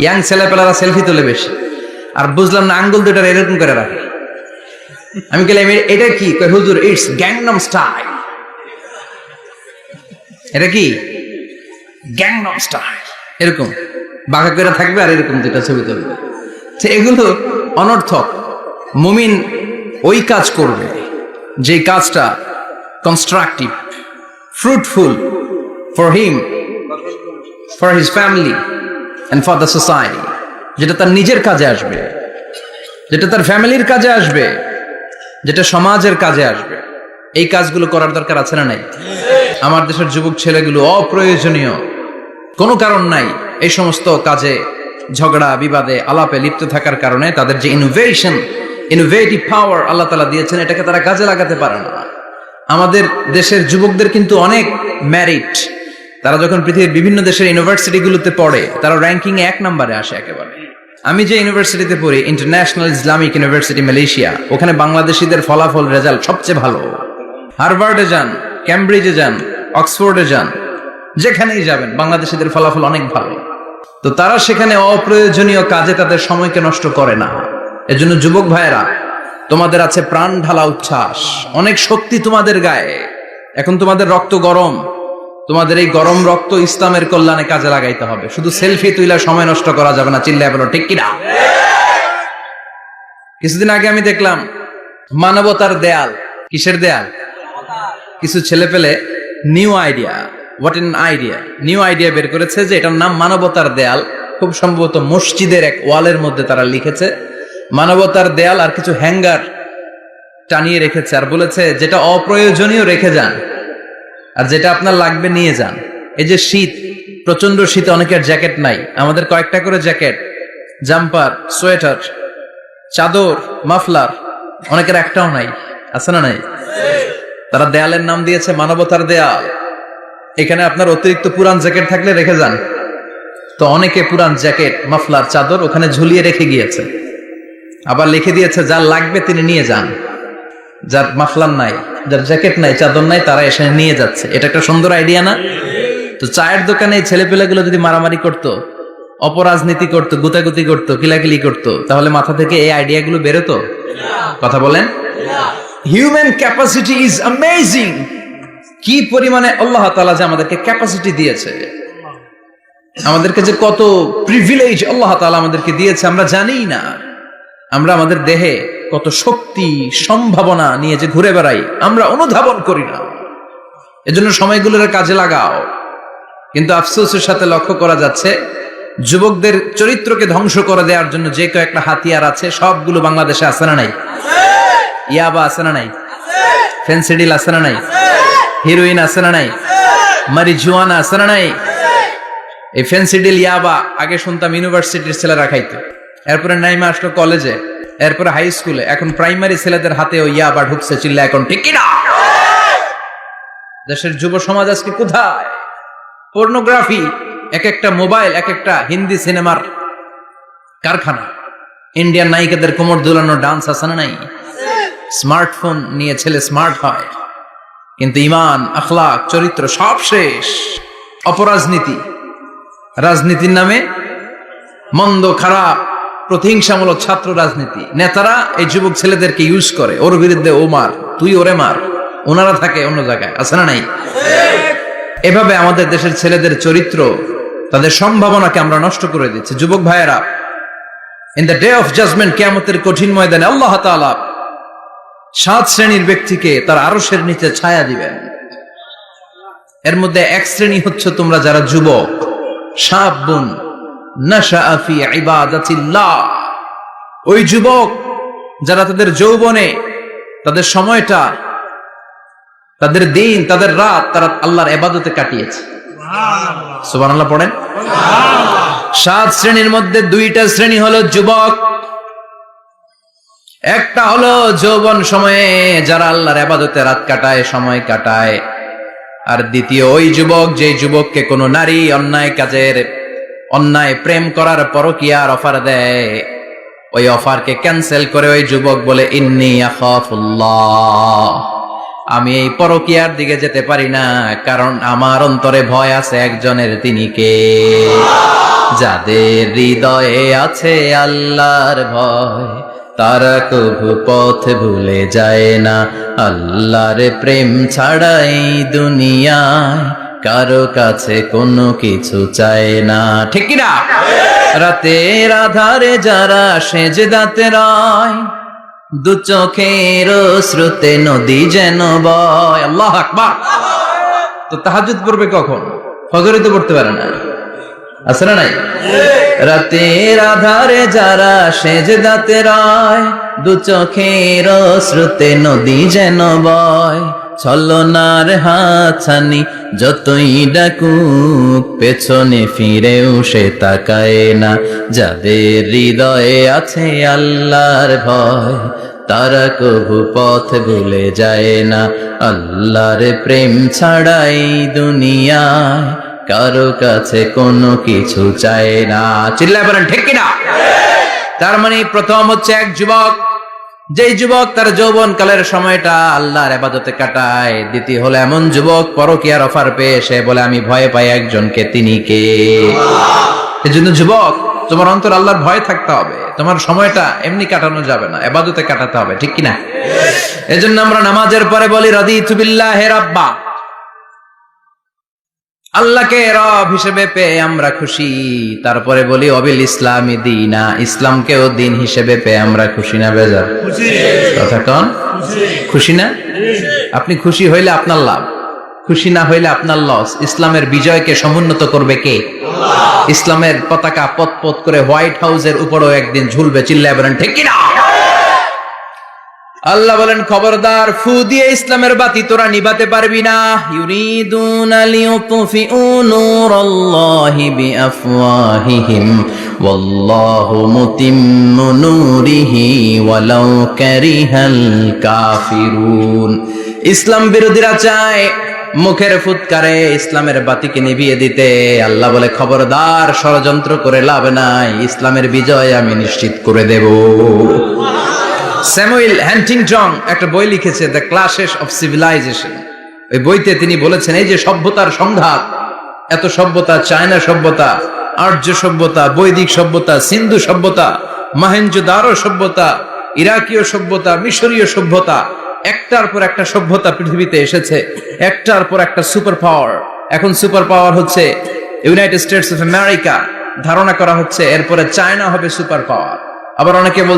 Young ছেলেপেলারা selfie তোলে বেশি, আর বুঝলাম না আঙ্গুল দুটার এরকম করে রাখে। আমি বললাম এটা কি? কই হুজুর ইটস গ্যাংনাম স্টাইল। এটা কি? Gangnam style. এরকম বাঁকা করে থাকবে আর এরকম দুটা ছবি তুলবে। এগুলো অনর্থক। মুমিন ওই কাজ করবে যে কাজটা constructive, fruitful for him, for his family and for the society, যেটা তার নিজের কাজে আসবে, যেটা তার ফ্যামিলির কাজে আসবে, যেটা সমাজের কাজে আসবে। এই কাজগুলো করার দরকার আছে না নাই? আমার দেশের যুবক ছেলেগুলো অপ্রয়োজনীয় কোনো কারণ নাই এই সমস্ত কাজে ঝগড়া বিবাদে আলাপে লিপ্ত থাকার কারণে তাদের যে ইনোভেটিভ পাওয়ার আল্লাহ তাআলা দিয়েছেন, এটাকে তারা কাজে লাগাতে পারে না। আমাদের দেশের যুবকদের কিন্তু অনেক মেরিট। তারা যখন পৃথিবীর বিভিন্ন দেশের ইউনিভার্সিটিগুলোতে পড়ে, তারা র্যাঙ্কিং 1 নম্বরে আসে একেবারে। আমি যে ইউনিভার্সিটিতে পড়ি, ইন্টারন্যাশনাল ইসলামিক ইউনিভার্সিটি মালয়েশিয়া, ওখানে বাংলাদেশিদের ফলাফল রেজাল্ট সবচেয়ে ভালো। হার্ভার্ডে যান, ক্যামব্রিজে যান, অক্সফোর্ডে যান, যেখানেই যাবেন বাংলাদেশিদের ফলাফল অনেক ভালো। তো তারা সেখানে অপ্রয়োজনীয় কাজে তাদের সময়কে নষ্ট করে না। এজন্য যুবক ভাইয়েরা, তোমাদের আছে প্রাণ ঢালা উচ্ছ্বাস, অনেক শক্তি তোমাদের গায়ে। এখন তোমাদের রক্ত গরম, তোমাদের এই গরম রক্ত ইসলামের কল্যাণে কাজে লাগাইতে হবে। শুধু সেলফি তুইলা সময় নষ্ট করা যাবে না। চিল্লায় বলো ঠিক কিনা? কিছুদিন আগে আমি দেখলাম মানবতার দেয়াল। কিসের দেয়াল? কিছু ছেলে পেলে নিউ আইডিয়া বের করেছে যে এটার নাম মানবতার দেয়াল। খুব সম্ভবত মসজিদের এক ওয়ালের মধ্যে তারা লিখেছে মানবতার দেয়াল, আর কিছু হ্যাঙ্গার টানিয়ে রেখেছে, আর বলেছে যেটা অপ্রয়োজনীয় রেখে যান, আর যেটা আপনার লাগবে নিয়ে যান। এই যে শীত, প্রচন্ড শীতে অনেকের জ্যাকেট নাই, আমাদের কয়েকটা করে জ্যাকেট, জাম্পার, সোয়েটার, চাদর, মাফলার, অনেকের একটাও নাই। আছে না নাই? তারা দেয়ালের নাম দিয়েছে মানবতার দেয়াল। এখানে আপনার অতিরিক্ত পুরান জ্যাকেট থাকলে রেখে যান। তো অনেকে পুরান জ্যাকেট, মাফলার, চাদর ওখানে ঝুলিয়ে রেখে গিয়েছে। আবার লিখে দিয়েছে যার লাগবে তিনি নিয়ে যান। যার মাফলার নাই, যার জ্যাকেট নাই, চাদর নাই, তারা এসে নিয়ে যাচ্ছে। এটা একটা সুন্দর আইডিয়া না? তো চায়ের দোকানে এই ছেলেপেলেগুলো যদি মারামারি করতো, অপরাজনীতি করতো, গুতাগুতি করতো, কিলাকিলি করতো, তাহলে মাথা থেকে এই আইডিয়াগুলো বেরোতো? কথা বলেন। Human capacity is amazing. কি পরিমাণে আল্লাহ তাআলা যে আমাদেরকে ক্যাপাসিটি দিয়েছে, আমাদেরকে যে কত প্রিভিলেজ আল্লাহ তাআলা আমাদেরকে দিয়েছে আমরা জানিই না। আমরা আমাদের দেহে কত শক্তি, সম্ভাবনা নিয়ে যে ঘুরে বেড়াই, আমরা অনুধাবন করি না। এজন্য সময়গুলোর কাজে লাগাও। কিন্তু আফসোসের সাথে লক্ষ্য করা যাচ্ছে যুবকদের চরিত্রকে ধ্বংস করে দেওয়ার জন্য যে কয়েকটা হাতিয়ার আছে, সবগুলো বাংলাদেশে আছে না নাই? ইয়াবা আছে না নাই? ফেন্সিডিল আছে না নাই? হিরোইন আছে না নাই? মারিজুয়ানা আছে না নাই? এই ফেন্সিডিল, ইয়াবা আগে শুনতাম ইউনিভার্সিটির ছেলেরা খাইতো, এরপরে নাইমা আসলো কলেজে, এরপরে হাই স্কুলে, এখন প্রাইমারি ছেলেদের হাতে ওই ইয়াবা ঢুকছে। চিল্লা এখন ঠিক কিনা? দেশের যুব সমাজ আজকে কোথায়? পর্নোগ্রাফি, এক একটা মোবাইল এক একটা হিন্দি সিনেমার কারখানা। ইন্ডিয়ান নায়িকাদের কোমর দুলানো ডান্স আছে না নাই? স্মার্টফোন নিয়ে ছেলে স্মার্ট হয়, কিন্তু ইমান, আখলাক, চরিত্র সব শেষ। অপরাজনীতি, রাজনীতির নামে মন্দ, খারাপ, প্রতিহিংসামূলক ছাত্র রাজনীতি। নেতারা এই যুবক ছেলেদেরকে ইউজ করে, ওর বিরুদ্ধে ও মার, তুই ওরে মার, ওনারা থাকে অন্য জায়গায়। আছে না নাই? এভাবে আমাদের দেশের ছেলেদের চরিত্র, তাদের সম্ভাবনাকে আমরা নষ্ট করে দিচ্ছি। যুবক ভাইয়েরা, in the day of judgement, কিয়ামতের কঠিন ময়দানে আল্লাহ তাআলা 7 শ্রেণীর ব্যক্তিকে তার আরশের নিচে ছায়া দিবেন। এর মধ্যে এক শ্রেণী হচ্ছে তোমরা যারা যুবক, শাবুন নাশাআ ফি ইবাদাতিল্লাহ। ওই যুবক যারা তাদের যৌবনে, তাদের সময়টা, তাদের দিন, তাদের রাত তারা আল্লাহর ইবাদতে কাটিয়েছে। সুবহানাল্লাহ পড়েন। 7 শ্রেণীর মধ্যে 2টা শ্রেণী হলো যুবক। একটা হলো যৌবন সময়ে যারা আল্লাহর ইবাদতে রাত কাটায়, সময় কাটায়। আর দ্বিতীয় ওই যুবক, যে যুবককে কোনো নারী অন্যায় কাজের, অন্যায় প্রেম করার পরকীয়ার অফার দেয়, ওই অফারকে ক্যান্সেল করে ওই যুবক বলে ইন্নী আখাফুল্লাহ, আমি এই পরকীয়ার দিকে যেতে পারি না, কারণ আমার অন্তরে ভয় আছে একজনের, তিনি কে? যাদের হৃদয়ে আছে আল্লাহর ভয় তারা কভু পথ ভুলে যায় না। আল্লাহর প্রেম ছাড়া এই দুনিয়ায় কারো কাছে কোনো কিছু চায় না, ঠিক কি না? রাতের আধারে যারা সেজদাতে রয় দু চোখের শ্রুতে নদী যেন বয়। আল্লাহু আকবার। তো তাহাজ্জুদ পড়বে কখন? ফজরে তো পড়তে পারে না, আছে না নাই? রাতের আধারে যারা সেজদাতে রয় দু চোখের শ্রুতে নদী যেন বয়। ছলনার হাতছানি যতই ডাকুক পেছনে ফিরেও সে তাকায় না। যাদের হৃদয়ে আছে আল্লাহর ভয় তারা কভু পথ ভুলে যায় না। আল্লাহর প্রেম ছাড়াই দুনিয়ায় কারো কাছে কোনো কিছু চায় না। চিল্লায় বলেন ঠিক কিনা? তার মানে প্রথম হচ্ছে এক যুবক, যেই যুবক তার যৌবন কালের সময়টা আল্লাহর ইবাদতে কাটায়। দ্বিতীয় হলো এমন যুবক পরকীয়ার অফার পেয়ে সে বলে আমি ভয় পাই একজনকে, তিনি কে? এজন্য যুবক তোমার অন্তর আল্লাহর ভয় থাকতে হবে, তোমার সময়টা এমনি কাটানো যাবে না, ইবাদতে কাটাতে হবে, ঠিক কিনা? এজন্য আমরা নামাজের পরে বলি রাদিতু বিল্লাহি রাব্বা, আল্লাহকে রব হিসেবে পেয়ে আমরা খুশি। তারপরে বলি অবিল ইসলামি দীনা, ইসলামকেও দিন হিসেবে পেয়ে আমরা খুশি না বেজার? কথা কন, খুশি না? আপনি খুশি হইলে আপনার লাভ, খুশি না হইলে আপনার লস। ইসলামের বিজয়কে সমুন্নত করবে কে? ইসলামের পতাকা পত পত করে হোয়াইট হাউসের উপরেও একদিন ঝুলবে। চিল্লায় বলেন ঠিক কিনা? আল্লাহ বলেন খবরদার, ফু দিয়ে ইসলামের বাতি তোরা নিভাতে পারবি না। ইউরিদুনা লিয়ুতফিউ নূরাল্লাহি বিআফওয়াহিহিম ওয়াল্লাহু মুতিম্মু নূরিহি ওয়ালাউ কারিহাল কাফিরুন। ইসলাম বিরোধীরা চায় মুখের ফুৎকারে ইসলামের বাতিকে নিভিয়ে দিতে। আল্লাহ বলে খবরদার, ষড়যন্ত্র করে লাভ নাই, ইসলামের বিজয় আমি নিশ্চিত করে দেব। স্যামুয়েল হ্যান্টিংটন একটা বই লিখেছে, দ্য ক্লাশেস অফ সিভিলাইজেশন। ওই বইতে তিনি বলেছেন এই যে সভ্যতার সংঘাত, এত সভ্যতা, চায়না সভ্যতা, আর্য সভ্যতা, বৈদিক সভ্যতা, সিন্ধু সভ্যতা, মহেঞ্জোদারো সভ্যতা, ইরাকীয় সভ্যতা, মিশরীয় সভ্যতা, একটার পর একটা সভ্যতা পৃথিবীতে এসেছে, একটার পর একটা সুপার পাওয়ার। এখন সুপার পাওয়ার হচ্ছে ইউনাইটেড স্টেটস অফ আমেরিকা, ধারণা করা হচ্ছে এরপরে চায়না হবে সুপার পাওয়ার। আবার অনেকে বলছে